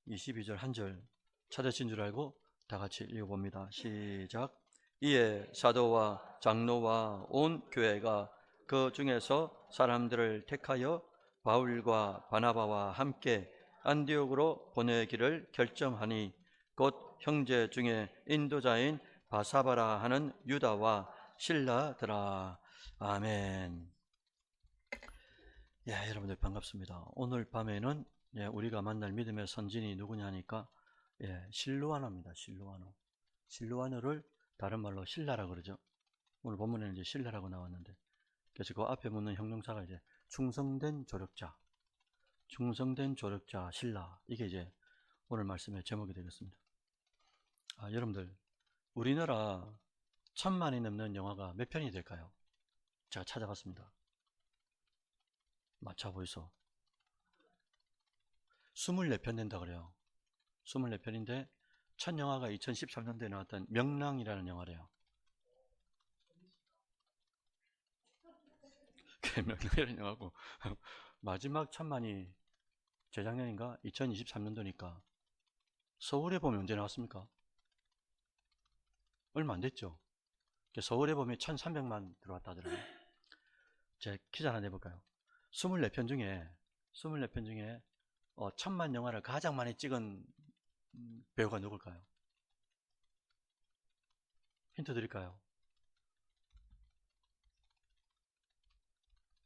22절 한 절 찾으신 줄 알고 다 같이 읽어봅니다. 시작. 이에 사도와 장로와 온 교회가 그 중에서 사람들을 택하여 바울과 바나바와 함께 안디옥으로 보내기를 결정하니 곧 형제 중에 인도자인 바사바라 하는 유다와 실라더라. 아멘. 예, 여러분들 반갑습니다. 오늘 밤에는 우리가 만날 믿음의 선진이 누구냐 하니까 실루아노입니다. 실루아노. 실루아노를 다른 말로 신라라 그러죠. 오늘 본문에는 이제 신라라고 나왔는데, 그래서 그 앞에 묻는 형용사가 이제 충성된 조력자, 충성된 조력자 신라. 이게 이제 오늘 말씀의 제목이 되겠습니다. 여러분들, 우리나라 1000만이 넘는 영화가 몇 편이 될까요? 제가 찾아봤습니다. 맞춰보이소. 24편 된다 그래요. 24편인데 첫 영화가 2013년도에 나왔던 명랑이라는 영화래요. 명랑이라는 영화고 마지막 1000만이 재작년인가 2023년도니까 서울에 보면 언제 나왔습니까? 얼마 안 됐죠. 서울에 보면 1300만 들어왔다 하더라고요. 제 퀴즈 하나 내볼까요? 24편 중에 1000만 영화를 가장 많이 찍은 배우가 누굴까요? 힌트 드릴까요?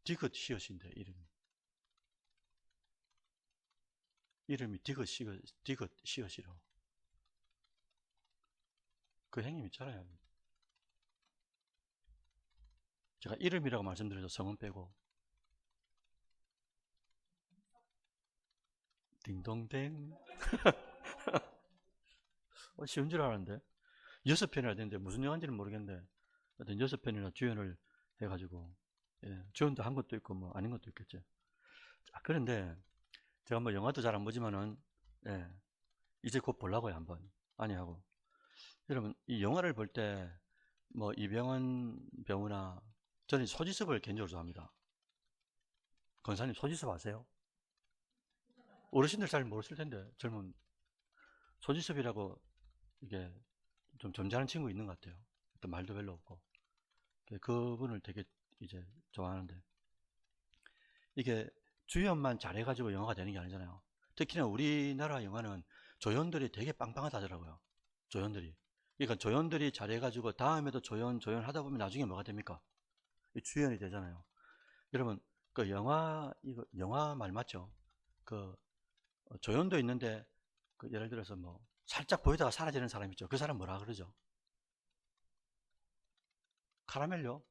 디귿 시옷인데 이름이 디귿 시옷이라고. 그 형님 있잖아요. 제가 이름이라고 말씀드려서 성은 빼고. 딩동댕. 쉬운 줄 알았는데 6편이나 되는데 무슨 영화인지는 모르겠는데 하여튼 6편이나 주연을 해가지고 주연도 한 것도 있고 뭐 아닌 것도 있겠죠. 그런데 제가 뭐 영화도 잘 안 보지만은 이제 곧 보려고요. 한번 아니하고. 여러분 이 영화를 볼 때 뭐 이병헌 배우나 저는 소지섭을 개인적으로 좋아합니다. 권사님 소지섭 아세요? 어르신들 잘 모르실 텐데 젊은 소지섭이라고 이게 좀 점잖은 친구 있는 것 같아요. 또 말도 별로 없고 그분을 되게 이제 좋아하는데 이게 주연만 잘해가지고 영화가 되는 게 아니잖아요. 특히나 우리나라 영화는 조연들이 되게 빵빵하다더라고요. 조연들이. 그러니까 조연들이 잘해가지고 다음에도 조연 하다 보면 나중에 뭐가 됩니까? 주연이 되잖아요. 여러분 그 영화 말 맞죠? 그 조연도 있는데 그 예를 들어서 뭐 살짝 보이다가 사라지는 사람 있죠. 그 사람 뭐라 그러죠? 카라멜요?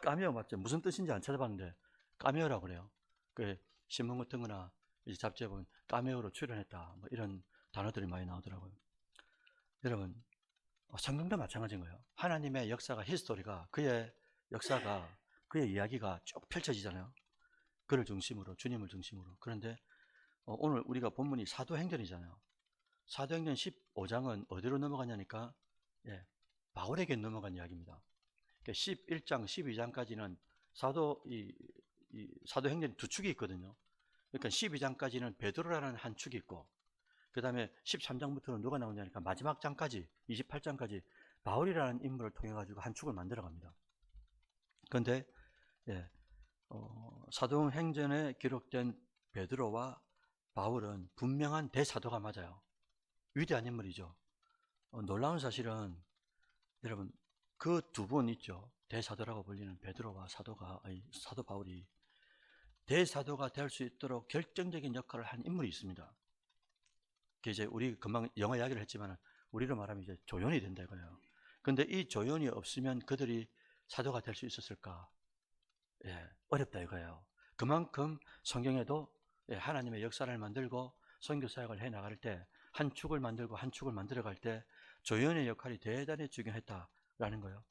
까메오 맞죠? 무슨 뜻인지 안 찾아봤는데 까메오라고 그래요. 그 신문 같은 거나 이제 잡지에 보면 까메오로 출연했다 뭐 이런 단어들이 많이 나오더라고요. 여러분 성경도 마찬가지인 거예요. 하나님의 역사가 히스토리가 그의 역사가 그의 이야기가 쭉 펼쳐지잖아요. 그를 중심으로 주님을 중심으로. 그런데 오늘 우리가 본문이 사도행전이잖아요. 사도행전 15장은 어디로 넘어가냐니까 바울에게 넘어간 이야기입니다. 11장, 12장까지는 사도행전 두 축이 있거든요. 그러니까 12장까지는 베드로라는 한 축이 있고, 그 다음에 13장부터는 누가 나오냐니까 마지막 장까지, 28장까지 바울이라는 인물을 통해 가지고 한 축을 만들어 갑니다. 그런데 사도행전에 기록된 베드로와 바울은 분명한 대사도가 맞아요. 위대한 인물이죠. 놀라운 사실은 여러분 그 두 분 있죠. 대사도라고 불리는 베드로와 사도 바울이 대사도가 될 수 있도록 결정적인 역할을 한 인물이 있습니다. 이제 우리 금방 영어 이야기를 했지만 우리로 말하면 이제 조연이 된다 이거예요. 근데 이 조연이 없으면 그들이 사도가 될 수 있었을까? 어렵다 이거예요. 그만큼 성경에도 하나님의 역사를 만들고 선교 사역을 해 나갈 때 한 축을 만들고 한 축을 만들어 갈 때 조연의 역할이 대단히 중요했다라는 거예요.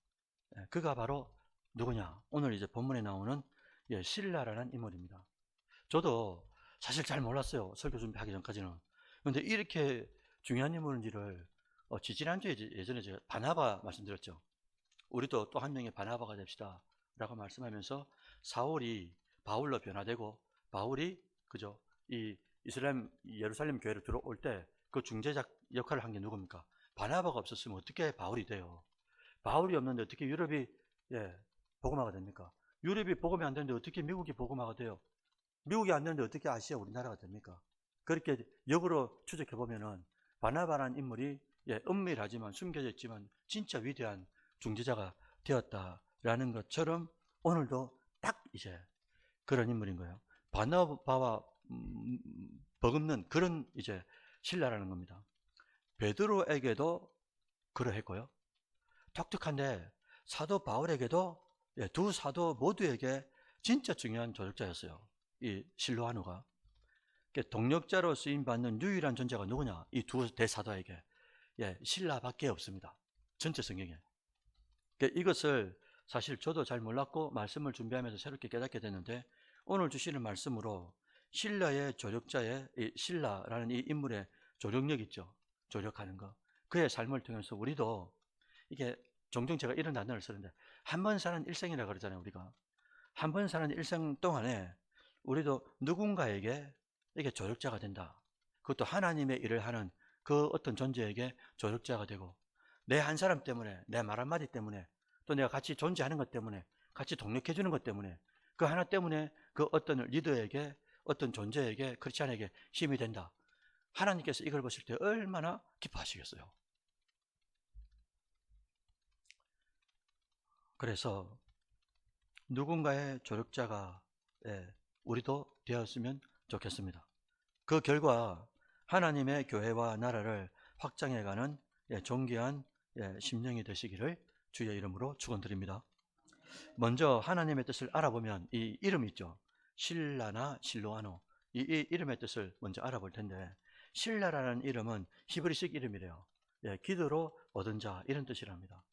그가 바로 누구냐? 오늘 이제 본문에 나오는 실라라는 인물입니다. 저도 사실 잘 몰랐어요. 설교 준비하기 전까지는. 그런데 이렇게 중요한 인물인지를 지지난주에 예전에 제가 바나바 말씀드렸죠. 우리도 또 한 명의 바나바가 됩시다 라고 말씀하면서 사울이 바울로 변화되고 바울이 그죠? 이 예루살렘 교회로 들어올 때 그 중재자 역할을 한 게 누굽니까? 바나바가 없었으면 어떻게 바울이 돼요? 바울이 없는데 어떻게 유럽이 복음화가 됩니까? 유럽이 복음이 안 되는데 어떻게 미국이 복음화가 돼요? 미국이 안 되는데 어떻게 아시아 우리나라가 됩니까? 그렇게 역으로 추적해 보면은 바나바라는 인물이 은밀하지만 숨겨져 있지만 진짜 위대한 중재자가 되었다라는 것처럼 오늘도 딱 이제 그런 인물인 거예요. 바나바와 버금는 그런 이제 신라라는 겁니다. 베드로에게도 그러했고요. 독특한데 사도 바울에게도 두 사도 모두에게 진짜 중요한 조력자였어요. 이 실로아누가. 동력자로 쓰임받는 유일한 존재가 누구냐? 이 두 대사도에게 신라밖에 없습니다. 전체 성경에. 이것을 사실 저도 잘 몰랐고 말씀을 준비하면서 새롭게 깨닫게 됐는데 오늘 주시는 말씀으로 신라의 조력자의 신라라는 이 인물의 조력력 있죠. 조력하는 거. 그의 삶을 통해서 우리도 이게 종종 제가 이런 단어를 쓰는데 한 번 사는 일생이라 그러잖아요. 우리가 한 번 사는 일생 동안에 우리도 누군가에게 이게 조력자가 된다. 그것도 하나님의 일을 하는 그 어떤 존재에게 조력자가 되고 내 한 사람 때문에 내 말 한마디 때문에 또 내가 같이 존재하는 것 때문에 같이 동력해 주는 것 때문에 그 하나 때문에 그 어떤 리더에게 어떤 존재에게 크리스찬에게 힘이 된다. 하나님께서 이걸 보실 때 얼마나 기뻐하시겠어요. 그래서 누군가의 조력자가 우리도 되었으면 좋겠습니다. 그 결과 하나님의 교회와 나라를 확장해가는 존귀한 심령이 되시기를 주의 이름으로 축원드립니다. 먼저 하나님의 뜻을 알아보면 이 이름 있죠. 실라나 실로아노. 이 이름의 뜻을 먼저 알아볼 텐데 실라라는 이름은 히브리식 이름이래요. 기도로 얻은 자 이런 뜻이랍니다.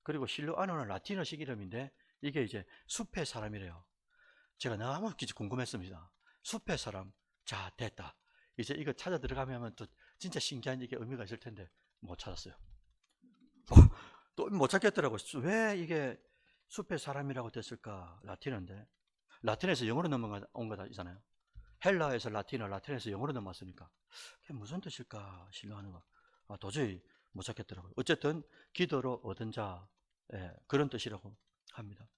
그리고 실로아노는 라틴어식 이름인데 이게 이제 숲의 사람이래요. 제가 너무 궁금했습니다. 숲의 사람, 자 됐다. 이제 이거 찾아 들어가면 또 진짜 신기한 이게 의미가 있을 텐데 못 찾았어요. 또 못 찾겠더라고요. 왜 이게 숲의 사람이라고 됐을까? 라틴어인데 라틴에서 영어로 넘어온 거잖아요. 헬라에서 라틴어, 라틴에서 영어로 넘어왔으니까 그게 무슨 뜻일까 실로하는 거 도저히 못 찾겠더라고요. 어쨌든 기도로 얻은 자 그런 뜻이라고 합니다.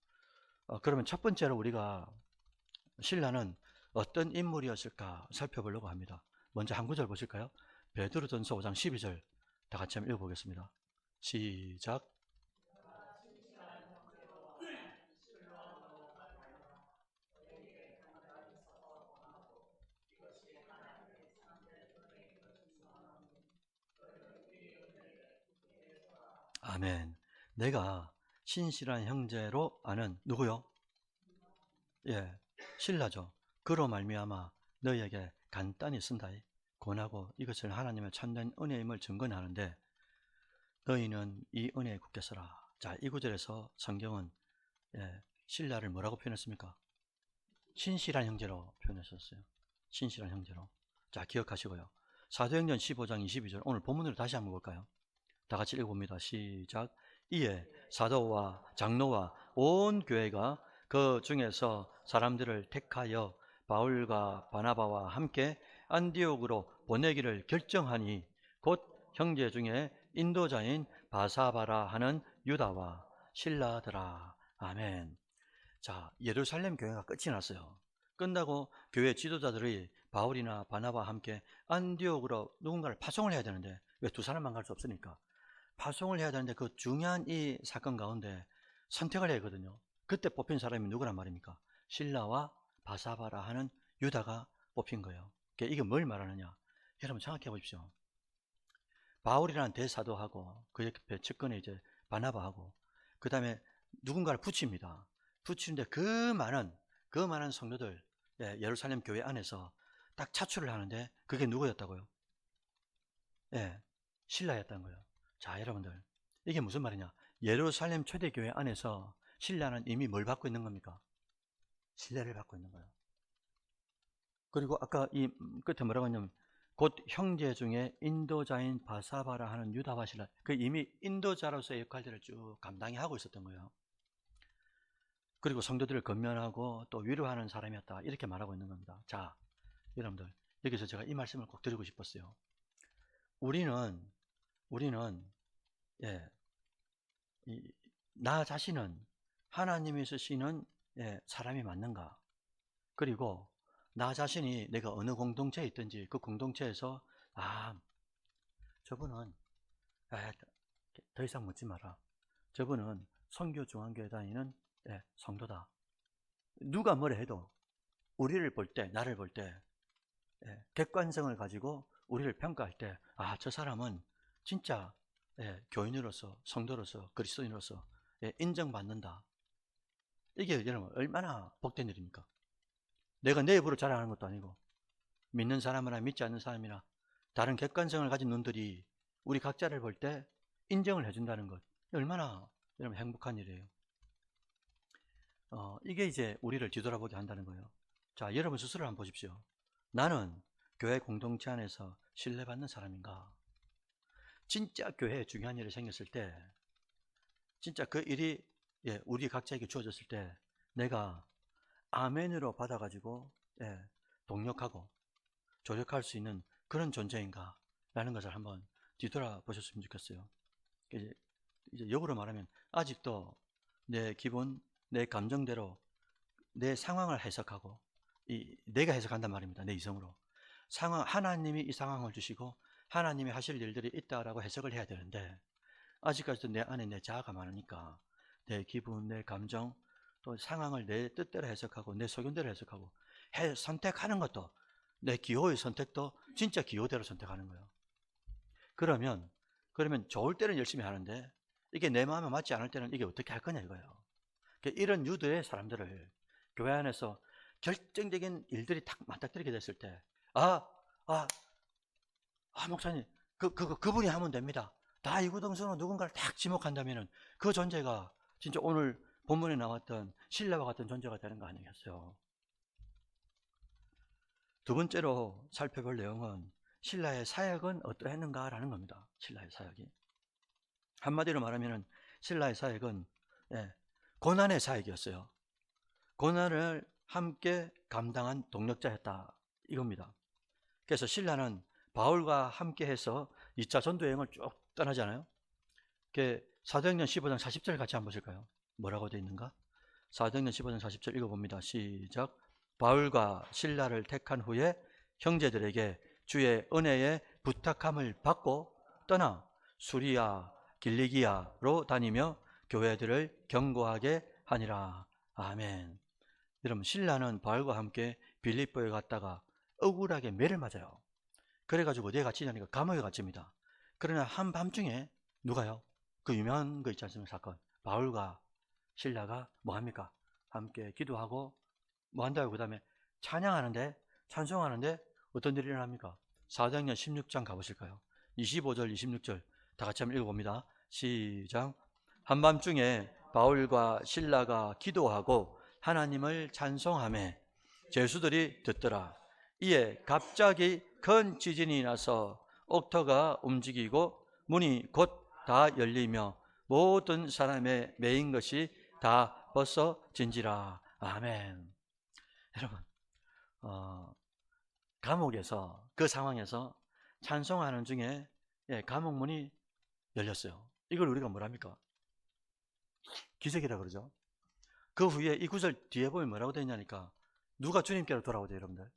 그러면 첫 번째로 우리가 신라는 어떤 인물이었을까 살펴보려고 합니다. 먼저 한 구절 보실까요? 베드로전서 5장 12절 다 같이 한번 읽어보겠습니다. 시작. 아멘. 내가 신실한 형제로 아는 누구요? 신라죠. 그로 말미암아 너희에게 간단히 쓴다. 권하고 이것을 하나님의 참된 은혜임을 증거하는데 너희는 이 은혜에 굳게 서라. 자, 이 구절에서 성경은 신라를 뭐라고 표현했습니까? 신실한 형제로 표현했었어요. 신실한 형제로. 자, 기억하시고요. 사도행전 15장 22절 오늘 본문으로 다시 한번 볼까요? 다 같이 읽어봅니다. 시작. 이에 사도와 장로와 온 교회가 그 중에서 사람들을 택하여 바울과 바나바와 함께 안디옥으로 보내기를 결정하니 곧 형제 중에 인도자인 바사바라 하는 유다와 실라더라. 아멘. 자, 예루살렘 교회가 끝이 났어요. 끝나고 교회 지도자들이 바울이나 바나바와 함께 안디옥으로 누군가를 파송을 해야 되는데 왜 두 사람만 갈 수 없으니까 파송을 해야 되는데 그 중요한 이 사건 가운데 선택을 해야 하거든요. 그때 뽑힌 사람이 누구란 말입니까? 실라와 바사바라 하는 유다가 뽑힌 거예요. 이게 뭘 말하느냐? 여러분 생각해 보십시오. 바울이라는 대사도하고 그 옆에 측근에 이제 바나바하고 그 다음에 누군가를 붙입니다. 붙이는데 그 많은 성도들 예루살렘 교회 안에서 딱 차출을 하는데 그게 누구였다고요? 신라였다는 거예요. 자, 여러분들 이게 무슨 말이냐? 예루살렘 초대교회 안에서 신라는 이미 뭘 받고 있는 겁니까? 신뢰를 받고 있는 거예요. 그리고 아까 이 끝에 뭐라고 했냐면 곧 형제 중에 인도자인 바사바라 하는 유다와 실라, 그 이미 인도자로서의 역할들을 쭉 감당히 하고 있었던 거예요. 그리고 성도들을 건면하고 또 위로하는 사람이었다 이렇게 말하고 있는 겁니다. 자, 여러분들 여기서 제가 이 말씀을 꼭 드리고 싶었어요. 우리는 예, 나 자신은 하나님이 쓰시는 사람이 맞는가? 그리고 나 자신이 내가 어느 공동체에 있든지 그 공동체에서 저분은 더 이상 묻지 마라. 저분은 선교 중앙교회 다니는 성도다. 누가 뭐래 해도 우리를 볼 때, 나를 볼 때 객관성을 가지고 우리를 평가할 때 저 사람은 진짜 교인으로서, 성도로서, 그리스도인으로서 인정받는다. 이게 여러분 얼마나 복된 일입니까? 내가 내 입으로 자랑하는 것도 아니고 믿는 사람이나 믿지 않는 사람이나 다른 객관성을 가진 눈들이 우리 각자를 볼 때 인정을 해준다는 것, 얼마나 여러분 행복한 일이에요. 이게 이제 우리를 뒤돌아보게 한다는 거예요. 자, 여러분 스스로 한번 보십시오. 나는 교회 공동체 안에서 신뢰받는 사람인가? 진짜 교회에 중요한 일이 생겼을 때, 진짜 그 일이 우리 각자에게 주어졌을 때 내가 아멘으로 받아가지고 동력하고 조력할 수 있는 그런 존재인가? 라는 것을 한번 뒤돌아보셨으면 좋겠어요. 이제 역으로 말하면 아직도 내 기분, 내 감정대로 내 상황을 해석하고 내가 해석한단 말입니다. 내 이성으로. 하나님이 이 상황을 주시고 하나님이 하실 일들이 있다라고 해석을 해야 되는데 아직까지도 내 안에 내 자아가 많으니까 내 기분, 내 감정, 또 상황을 내 뜻대로 해석하고 내 소견대로 해석하고 선택하는 것도 내 기호의 선택도 진짜 기호대로 선택하는 거예요. 그러면 좋을 때는 열심히 하는데 이게 내 마음에 맞지 않을 때는 이게 어떻게 할 거냐 이거예요. 이런 유도의 사람들을 교회 안에서 결정적인 일들이 탁 맞닥뜨리게 됐을 때 목사님 그분이 하면 됩니다. 다 이구동성으로 누군가를 딱 지목한다면 그 존재가 진짜 오늘 본문에 나왔던 신라와 같은 존재가 되는 거 아니겠어요? 두 번째로 살펴볼 내용은 신라의 사역은 어떠했는가라는 겁니다. 신라의 사역이. 한마디로 말하면 신라의 사역은 고난의 사역이었어요. 고난을 함께 감당한 동력자였다 이겁니다. 그래서 신라는 바울과 함께 해서 2차 전도 여행을 쭉 떠나잖아요. 사도행전 15장 40절 같이 한번 보실까요? 뭐라고 되어 있는가? 사도행전 15장 40절 읽어봅니다. 시작. 바울과 신라를 택한 후에 형제들에게 주의 은혜에 부탁함을 받고 떠나 수리아 길리기아로 다니며 교회들을 경고하게 하니라. 아멘. 여러분, 신라는 바울과 함께 빌립보에 갔다가 억울하게 매를 맞아요. 그래가지고 어디에 갇히냐니까 감옥에 갇힙니다. 그러나 한밤중에 누가요? 그 유명한 거 있지 않습니까? 사건. 바울과 신라가 뭐합니까? 함께 기도하고 뭐 한다고 그 다음에 찬양하는데 찬송하는데 어떤 일이 일어납니까? 사도행전 16장 가보실까요? 25절 26절 다 같이 한번 읽어봅니다. 시작. 한밤중에 바울과 신라가 기도하고 하나님을 찬송하며 제수들이 듣더라. 이에 갑자기 큰 지진이 나서 옥토가 움직이고 문이 곧 다 열리며 모든 사람의 매인 것이 다 벗어진지라. 아멘. 여러분, 감옥에서 그 상황에서 찬송하는 중에 감옥 문이 열렸어요. 이걸 우리가 뭐랍니까? 기적이라 그러죠. 그 후에 이 구절 뒤에 보면 뭐라고 되어 있냐니까 누가 주님께로 돌아오죠, 여러분들?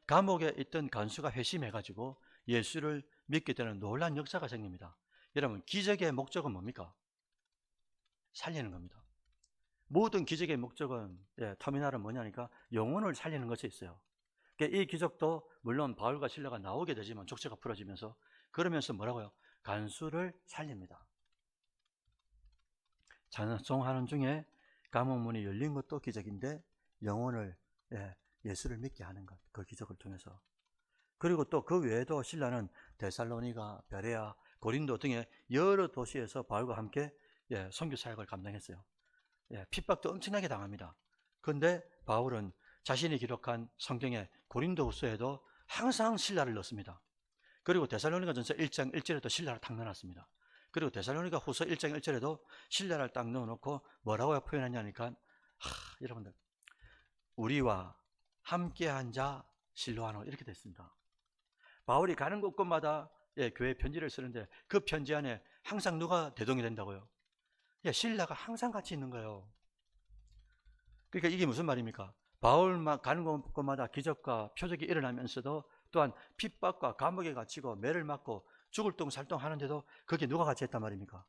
감옥에 있던 간수가 회심해가지고 예수를 믿게 되는 놀라운 역사가 생깁니다. 여러분, 기적의 목적은 뭡니까? 살리는 겁니다. 모든 기적의 목적은 터미널은 뭐냐니까 영혼을 살리는 것이 있어요. 이 기적도 물론 바울과 신라가 나오게 되지만 족쇄가 풀어지면서 그러면서 뭐라고요? 간수를 살립니다. 찬송하는 중에 감옥 문이 열린 것도 기적인데 영혼을 예수를 믿게 하는 것, 그 기적을 통해서. 그리고 또 그 외에도 신라는 데살로니가, 베레아, 고린도 등의 여러 도시에서 바울과 함께 선교 사역을 감당했어요. 핍박도 엄청나게 당합니다. 그런데 바울은 자신이 기록한 성경의 고린도후서에도 항상 신라를 넣습니다. 그리고 데살로니가전서 1장 1절에도 신라를 딱 넣어놨습니다. 그리고 데살로니가 후서 1장 1절에도 신라를 딱 넣어놓고 뭐라고 표현하냐니까 여러분들, 우리와 함께한 자 실로아노 이렇게 됐습니다. 바울이 가는 곳곳마다 교회 편지를 쓰는데 그 편지 안에 항상 누가 대동이 된다고요? 신라가 항상 같이 있는 거예요. 그러니까 이게 무슨 말입니까? 바울만 가는 곳마다 기적과 표적이 일어나면서도 또한 핍박과 감옥에 갇히고 매를 맞고 죽을 똥살똥 하는데도 거기에 누가 같이 했단 말입니까?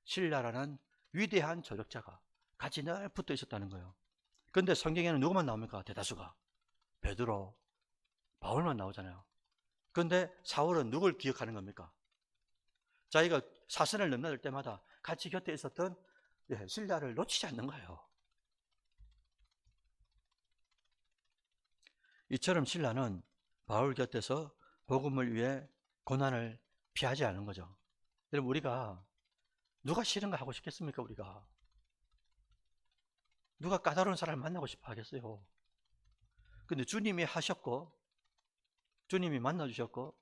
신라라는 위대한 조력자가 같이 늘 붙어 있었다는 거예요. 그런데 성경에는 누구만 나옵니까? 대다수가 베드로, 바울만 나오잖아요. 그런데 사울은 누굴 기억하는 겁니까? 자기가 사선을 넘나들 때마다 같이 곁에 있었던 신라를 놓치지 않는 거예요. 이처럼 신라는 바울 곁에서 복음을 위해 고난을 피하지 않은 거죠. 여러분, 우리가 누가 싫은 거 하고 싶겠습니까? 우리가 누가 까다로운 사람을 만나고 싶어 하겠어요? 근데 주님이 하셨고 주님이 만나주셨고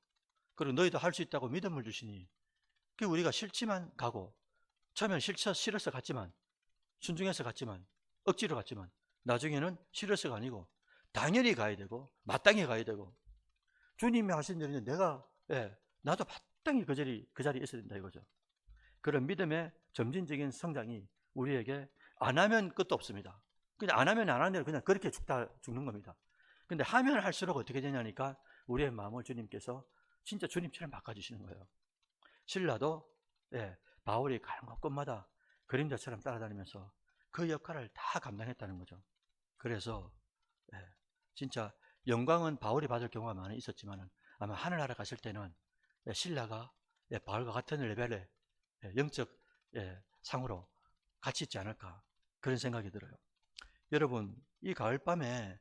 그리고 너희도 할 수 있다고 믿음을 주시니 그 우리가 싫지만 가고 처음에는 싫어서 갔지만 순종해서 갔지만 억지로 갔지만 나중에는 싫어서가 아니고 당연히 가야 되고 마땅히 가야 되고 주님이 하신 일인데 내가 나도 마땅히 그 자리에 있어야 된다 이거죠. 그런 믿음의 점진적인 성장이 우리에게 안 하면 끝도 없습니다. 그냥 안 하면 안 하는 대로 그냥 그렇게 죽는 겁니다. 근데 하면 할수록 어떻게 되냐니까 우리의 마음을 주님께서 진짜 주님처럼 바꿔주시는 거예요. 신라도 바울이 가는 곳곳마다 그림자처럼 따라다니면서 그 역할을 다 감당했다는 거죠. 그래서 진짜 영광은 바울이 받을 경우가 많이 있었지만 아마 하늘나라 갔을 때는 신라가 바울과 같은 레벨의 영적 상으로 같이 있지 않을까 그런 생각이 들어요. 여러분, 이 가을밤에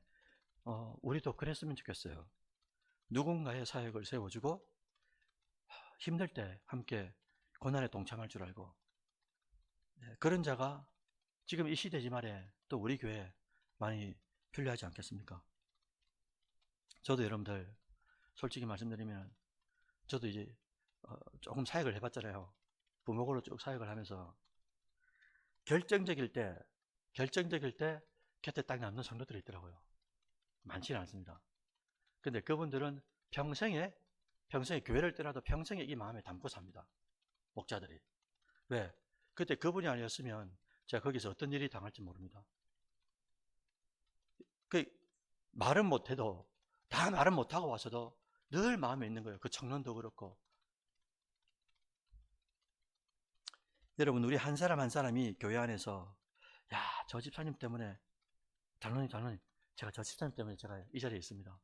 우리도 그랬으면 좋겠어요. 누군가의 사역을 세워주고 힘들 때 함께 고난에 동참할 줄 알고 그런 자가 지금 이 시대지 말에 또 우리 교회에 많이 필요하지 않겠습니까? 저도 여러분들 솔직히 말씀드리면 저도 이제 조금 사역을 해봤잖아요. 부목으로 쭉 사역을 하면서 결정적일 때 곁에 딱 남는 성도들이 있더라고요. 많지는 않습니다. 근데 그분들은 평생에 교회를 떠나도 평생에 이 마음에 담고 삽니다. 목자들이. 왜? 그때 그분이 아니었으면 제가 거기서 어떤 일이 당할지 모릅니다. 말은 못해도 다 말은 못하고 와서도 늘 마음에 있는 거예요. 그 청년도 그렇고. 여러분, 우리 한 사람 한 사람이 교회 안에서 저 집사님 때문에 당연히 제가 저 집사님 때문에 제가 이 자리에 있습니다.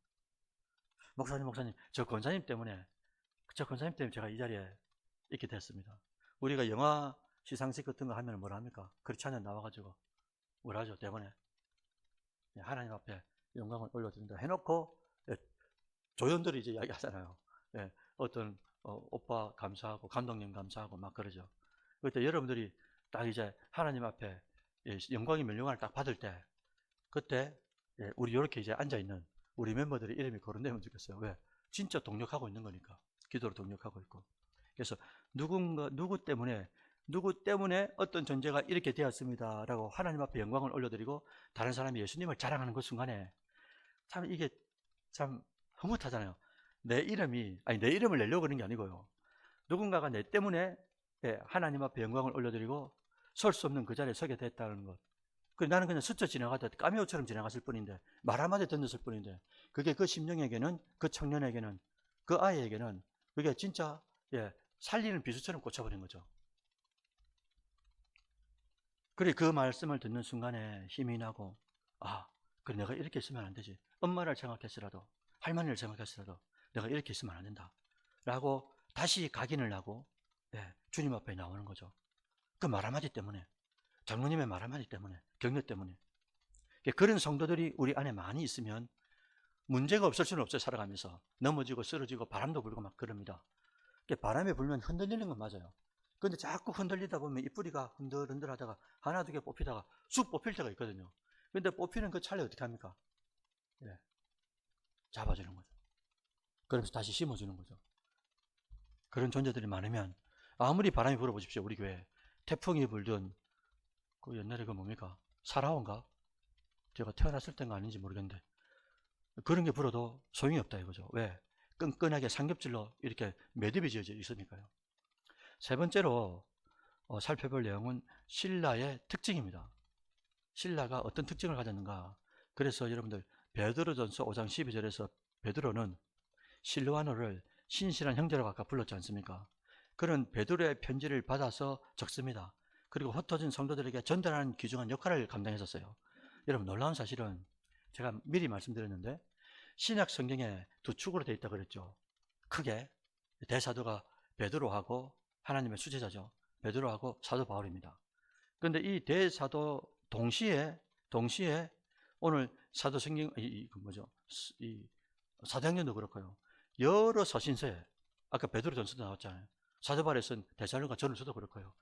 목사님 저 권사님 때문에 제가 이 자리에 있게 됐습니다. 우리가 영화 시상식 같은 거 하면 뭐라 합니까? 그렇지 않으면 나와가지고 뭐라 하죠? 대본에 하나님 앞에 영광을 올려드린다 해놓고 조연들이 이제 이야기하잖아요. 어떤 오빠 감사하고 감독님 감사하고 막 그러죠. 그때 여러분들이 딱 이제 하나님 앞에 영광의 명령을 딱 받을 때 그때 우리 이렇게 이제 앉아있는 우리 멤버들의 이름이 거론되면 좋겠어요. 왜? 진짜 동력하고 있는 거니까. 기도로 동력하고 있고. 그래서 누구 때문에 어떤 존재가 이렇게 되었습니다 라고 하나님 앞에 영광을 올려드리고 다른 사람이 예수님을 자랑하는 그 순간에 참 이게 참 흐뭇하잖아요. 내 이름을 내려고 그러는 게 아니고요. 누군가가 내 때문에 하나님 앞에 영광을 올려드리고 설 수 없는 그 자리에 서게 됐다는 것. 나는 그냥 스쳐 지나가다 까미오처럼 지나갔을 뿐인데 말 한마디 던졌을 뿐인데 그게 그 심령에게는 그 청년에게는 그 아이에게는 그게 진짜 살리는 비수처럼 꽂혀버린 거죠. 그래 그 말씀을 듣는 순간에 힘이 나고 그래 내가 이렇게 있으면 안 되지. 엄마를 생각했으라도 할머니를 생각했으라도 내가 이렇게 있으면 안 된다 라고 다시 각인을 하고 주님 앞에 나오는 거죠. 그 말 한마디 때문에 장로님의 말 한마디 때문에 격려 때문에 그런 성도들이 우리 안에 많이 있으면 문제가 없을 수는 없어요. 살아가면서 넘어지고 쓰러지고 바람도 불고 막 그럽니다. 바람에 불면 흔들리는 건 맞아요. 근데 자꾸 흔들리다 보면 이 뿌리가 흔들흔들 하다가 하나 두 개 뽑히다가 쑥 뽑힐 때가 있거든요. 근데 뽑히는 그 찰나에 어떻게 합니까? 잡아주는 거죠. 그러면서 다시 심어주는 거죠. 그런 존재들이 많으면 아무리 바람이 불어보십시오. 우리 교회 태풍이 불든 그 옛날에 그 뭡니까? 사라온가? 제가 태어났을 때가 아닌지 모르겠는데 그런 게 불어도 소용이 없다 이거죠. 왜? 끈끈하게 삼겹질로 이렇게 매듭이 지어져 있으니까요. 세 번째로 살펴볼 내용은 신라의 특징입니다. 신라가 어떤 특징을 가졌는가. 그래서 여러분들 베드로전서 5장 12절에서 베드로는 실로아노를 신실한 형제라고 아까 불렀지 않습니까? 그런 베드로의 편지를 받아서 적습니다. 그리고 흩어진 성도들에게 전달하는 귀중한 역할을 감당했었어요. 여러분 놀라운 사실은 제가 미리 말씀드렸는데 신약 성경에 두 축으로 되어 있다 그랬죠. 크게 대사도가 베드로하고 하나님의 수제자죠. 베드로하고 사도 바울입니다. 그런데 이 대사도 동시에 오늘 사도성경 이 사도행전도 그렇고요. 여러 서신서에 아까 베드로전서도 나왔잖아요. 사도 바울에 쓴 데살로니가 전후서도 그렇고요.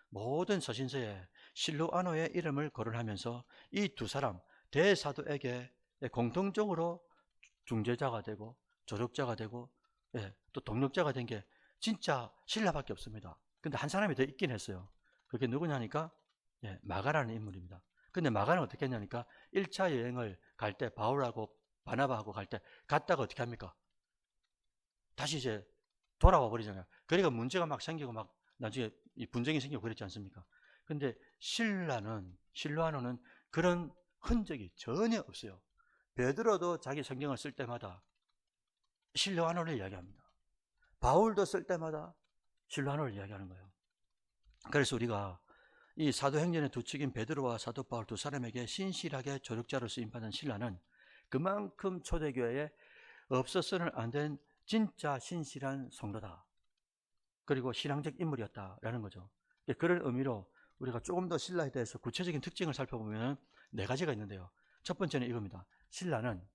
모든 서신서에 실로아노의 이름을 거론하면서 이 두 사람 대사도에게 공통적으로 중재자가 되고 조력자가 되고 또 동력자가 된 게 진짜 신라밖에 없습니다. 근데 한 사람이 더 있긴 했어요. 그게 누구냐니까 마가라는 인물입니다. 근데 마가는 어떻게 했냐니까 1차 여행을 갈 때 바울하고 바나바하고 갈 때 갔다가 어떻게 합니까? 다시 이제 돌아와 버리잖아요. 그러니까 문제가 막 생기고 막 나중에 분쟁이 생기고 그랬지 않습니까? 근데 실로아노는 그런 흔적이 전혀 없어요. 베드로도 자기 성경을 쓸 때마다 실로아노를 이야기합니다. 바울도 쓸 때마다 실로아노를 이야기하는 거예요. 그래서 우리가 이 사도행전의 두 축인 베드로와 사도 바울 두 사람에게 신실하게 조력자로 쓰임받은 신라는 그만큼 초대교회에 없어서는 안 된 진짜 신실한 성도다. 그리고 신앙적 인물이었다라는 거죠. 그런 의미로 우리가 조금 더 신라에 대해서 구체적인 특징을 살펴보면 네 가지가 있는데요. 첫 번째는 이겁니다. 신라는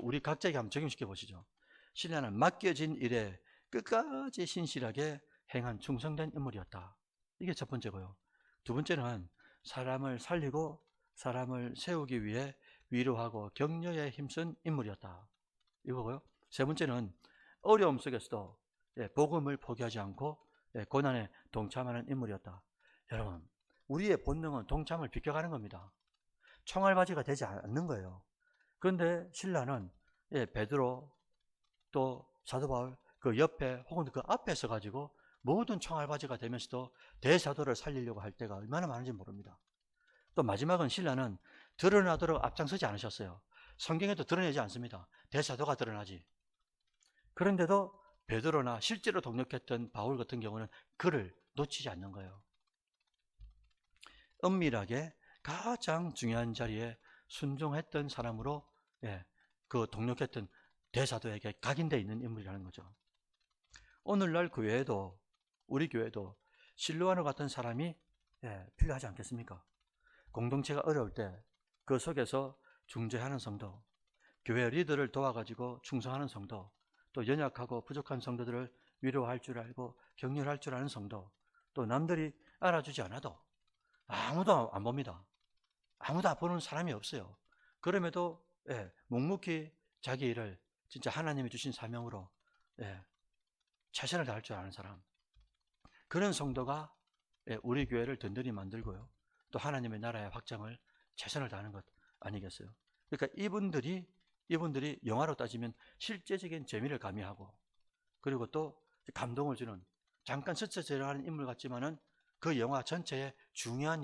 우리 각자에게 한번 적용시켜 보시죠. 신라는 맡겨진 일에 끝까지 신실하게 행한 충성된 인물이었다. 이게 첫 번째고요. 두 번째는 사람을 살리고 사람을 세우기 위해 위로하고 격려에 힘쓴 인물이었다. 이거고요. 세 번째는 어려움 속에서도 복음을 포기하지 않고 고난에 동참하는 인물이었다. 여러분, 우리의 본능은 동참을 비껴가는 겁니다. 총알바지가 되지 않는 거예요. 그런데 신라는 베드로 또 사도 바울 그 옆에 혹은 그 앞에 서가지고 모든 총알바지가 되면서도 대사도를 살리려고 할 때가 얼마나 많은지 모릅니다. 또 마지막은 신라는 드러나도록 앞장서지 않으셨어요. 성경에도 드러내지 않습니다. 대사도가 드러나지. 그런데도 베드로나 실제로 동력했던 바울 같은 경우는 그를 놓치지 않는 거예요. 은밀하게 가장 중요한 자리에 순종했던 사람으로 그 동력했던 대사도에게 각인되어 있는 인물이라는 거죠. 오늘날 그 외에도 우리 교회도 실로아노 같은 사람이 필요하지 않겠습니까? 공동체가 어려울 때 그 속에서 중재하는 성도, 교회 리더를 도와가지고 충성하는 성도, 또 연약하고 부족한 성도들을 위로할 줄 알고 격려할 줄 아는 성도, 또 남들이 알아주지 않아도 아무도 안 봅니다. 아무도 보는 사람이 없어요. 그럼에도 묵묵히 자기 일을 진짜 하나님이 주신 사명으로 최선을 다할 줄 아는 사람, 그런 성도가 우리 교회를 든든히 만들고요, 또 하나님의 나라의 확장을 최선을 다하는 것 아니겠어요? 그러니까 이분들이 영화로 따지면 실제적인 재미를 가미하고, 그리고 또 감동을 주는, 잠깐 스쳐 지나가는 인물 같지만은 그 영화 전체에 중요한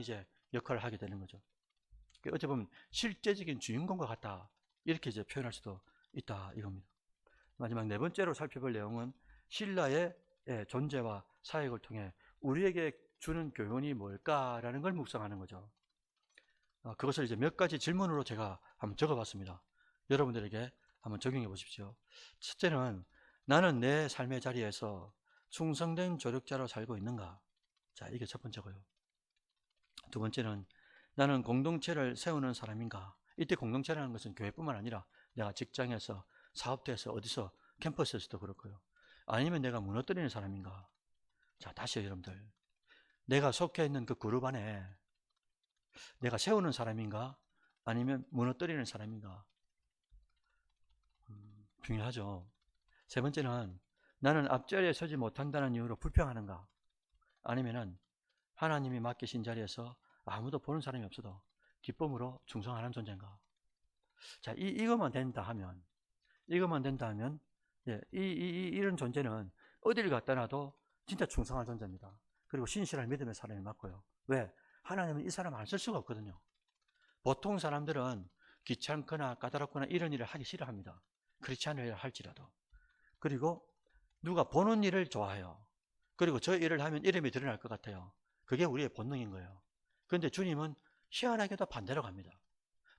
역할을 하게 되는 거죠. 어찌 보면 실제적인 주인공과 같다, 이렇게 표현할 수도 있다 이겁니다. 마지막 네 번째로 살펴볼 내용은 신라의 존재와 사역을 통해 우리에게 주는 교훈이 뭘까라는 걸 묵상하는 거죠. 그것을 몇 가지 질문으로 제가 한번 적어봤습니다. 여러분들에게 한번 적용해 보십시오. 첫째는, 나는 내 삶의 자리에서 충성된 조력자로 살고 있는가? 자, 이게 첫 번째고요. 두 번째는, 나는 공동체를 세우는 사람인가? 이때 공동체라는 것은 교회뿐만 아니라 내가 직장에서, 사업대에서, 어디서, 캠퍼스에서도 그렇고요. 아니면 내가 무너뜨리는 사람인가? 자, 다시요, 여러분들. 내가 속해 있는 그 그룹 안에 내가 세우는 사람인가? 아니면 무너뜨리는 사람인가? 중요하죠. 세 번째는, 나는 앞자리에 서지 못한다는 이유로 불평하는가? 아니면은 하나님이 맡기신 자리에서 아무도 보는 사람이 없어도 기쁨으로 충성하는 존재인가? 자, 이것만 된다 하면 이것만 된다면 이런 존재는 어딜 갖다 놔도 진짜 충성한 존재입니다. 그리고 신실한 믿음의 사람이 맞고요. 왜? 하나님은 이 사람 안 쓸 수가 없거든요. 보통 사람들은 귀찮거나 까다롭거나 이런 일을 하기 싫어합니다. 크리스찬 일을 할지라도. 그리고 누가 보는 일을 좋아해요. 그리고 저 일을 하면 이름이 드러날 것 같아요. 그게 우리의 본능인 거예요. 그런데 주님은 희한하게도 반대로 갑니다.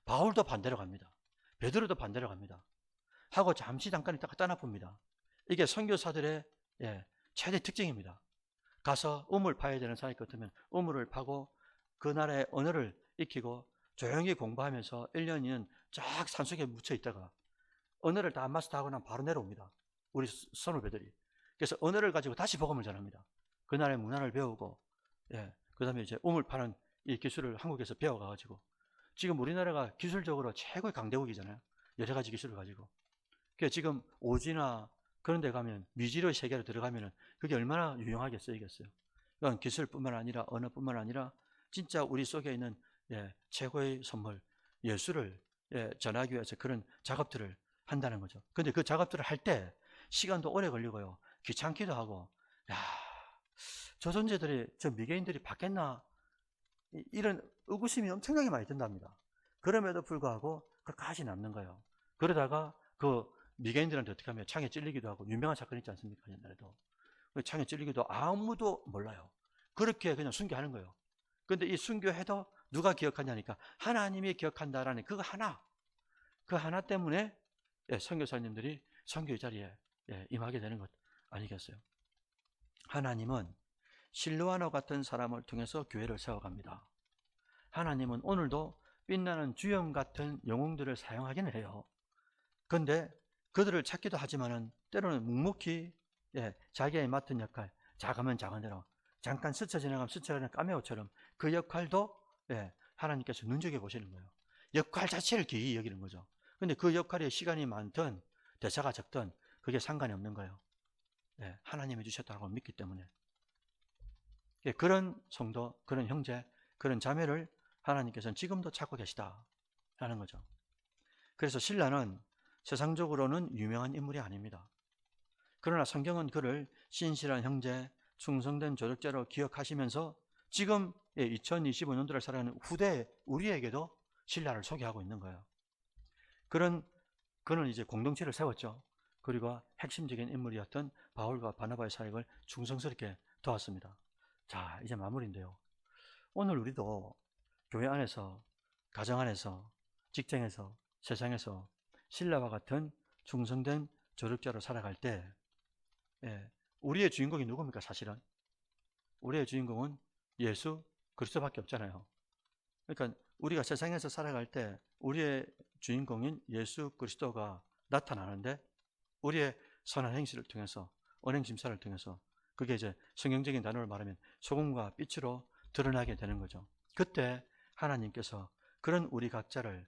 바울도 반대로 갑니다. 베드로도 반대로 갑니다. 하고 잠깐 있다가 떠나봅니다. 이게 선교사들의 최대 특징입니다. 가서 우물 파야 되는 사람이 같으면 우물을 파고 그 나라의 언어를 익히고 조용히 공부하면서 1년, 2년 쫙 산속에 묻혀 있다가 언어를 다 마스터하고 나면 바로 내려옵니다. 우리 선후배들이. 그래서 언어를 가지고 다시 복음을 전합니다. 그 나라의 문화를 배우고, 그 다음에 이제 우물 파는 이 기술을 한국에서 배워가지고 지금 우리나라가 기술적으로 최고의 강대국이잖아요. 여러 가지 기술을 가지고. 그래서 지금 오지나 그런 데 가면 미지의 세계로 들어가면 그게 얼마나 유용하게 쓰이겠어요. 그러니까 기술뿐만 아니라 언어뿐만 아니라 진짜 우리 속에 있는 최고의 선물, 예수를 전하기 위해서 그런 작업들을 한다는 거죠. 근데 그 작업들을 할 때 시간도 오래 걸리고요. 귀찮기도 하고, 야, 저 존재들이, 저 미개인들이 받겠나? 이런 의구심이 엄청나게 많이 든답니다. 그럼에도 불구하고 끝까지 남는 거예요. 그러다가 그 미개인들한테 어떻게 하면 창에 찔리기도 하고, 유명한 사건 있지 않습니까? 옛날에도. 창에 찔리기도 아무도 몰라요. 그렇게 그냥 순교하는 거예요. 근데 이 순교해도 누가 기억하냐니까 하나님이 기억한다라는 그 하나 때문에 선교사님들이 선교의 자리에 임하게 되는 것 아니겠어요? 하나님은 실로아노 같은 사람을 통해서 교회를 세워갑니다. 하나님은 오늘도 빛나는 주염 같은 영웅들을 사용하기는 해요. 그런데 그들을 찾기도 하지만은 때로는 묵묵히 자기의 맡은 역할, 작으면 작은 대로 잠깐 스쳐 지나가면 스쳐 지나가는 까메오처럼 그 역할도 하나님께서 눈여겨보시는 거예요. 역할 자체를 기이 여기는 거죠. 근데 그 역할에 시간이 많든 대사가 적든 그게 상관이 없는 거예요. 하나님이 주셨다고 믿기 때문에. 그런 성도, 그런 형제, 그런 자매를 하나님께서는 지금도 찾고 계시다라는 거죠. 그래서 신라는 세상적으로는 유명한 인물이 아닙니다. 그러나 성경은 그를 신실한 형제, 충성된 조력자로 기억하시면서 지금 2025년도를 살아가는 후대 우리에게도 신라를 소개하고 있는 거예요. 그는 이제 공동체를 세웠죠. 그리고 핵심적인 인물이었던 바울과 바나바의 사역을 충성스럽게 도왔습니다. 자, 이제 마무리인데요. 오늘 우리도 교회 안에서, 가정 안에서, 직장에서, 세상에서 신라와 같은 충성된 조력자로 살아갈 때 우리의 주인공이 누굽니까? 사실은 우리의 주인공은 예수 그리스도밖에 없잖아요. 그러니까 우리가 세상에서 살아갈 때 우리의 주인공인 예수 그리스도가 나타나는데 우리의 선한 행실을 통해서, 언행 심사를 통해서 그게 이제 성경적인 단어를 말하면 소금과 빛으로 드러나게 되는 거죠. 그때 하나님께서 그런 우리 각자를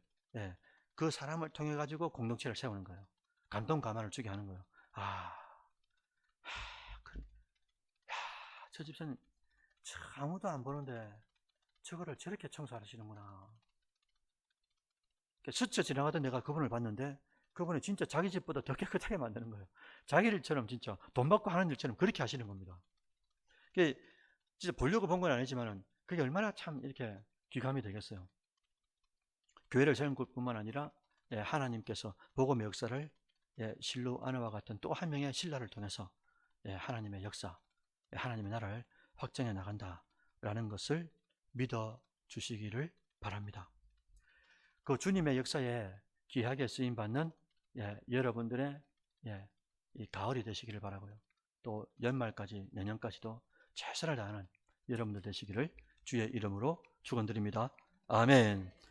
그 사람을 통해 가지고 공동체를 세우는 거예요. 감동 감화를 주게 하는 거예요. 저 집사님 아무도 안 보는데 저거를 저렇게 청소하시는구나. 스쳐 지나가던 내가 그분을 봤는데 그분이 진짜 자기 집보다 더 깨끗하게 만드는 거예요. 자기 일처럼 진짜 돈 받고 하는 일처럼 그렇게 하시는 겁니다. 그게 진짜 보려고 본 건 아니지만 그게 얼마나 참 이렇게 귀감이 되겠어요. 교회를 세운 것뿐만 아니라 하나님께서 복음의 역사를 실로아나와 같은 또 한 명의 신라를 통해서 하나님의 역사, 하나님의 나라를 확정해 나간다라는 것을 믿어 주시기를 바랍니다. 그 주님의 역사에 귀하게 쓰임 받는 여러분들의 이 가을이 되시기를 바라고요. 또 연말까지, 내년까지도 최선을 다하는 여러분들 되시기를 주의 이름으로 축원드립니다. 아멘.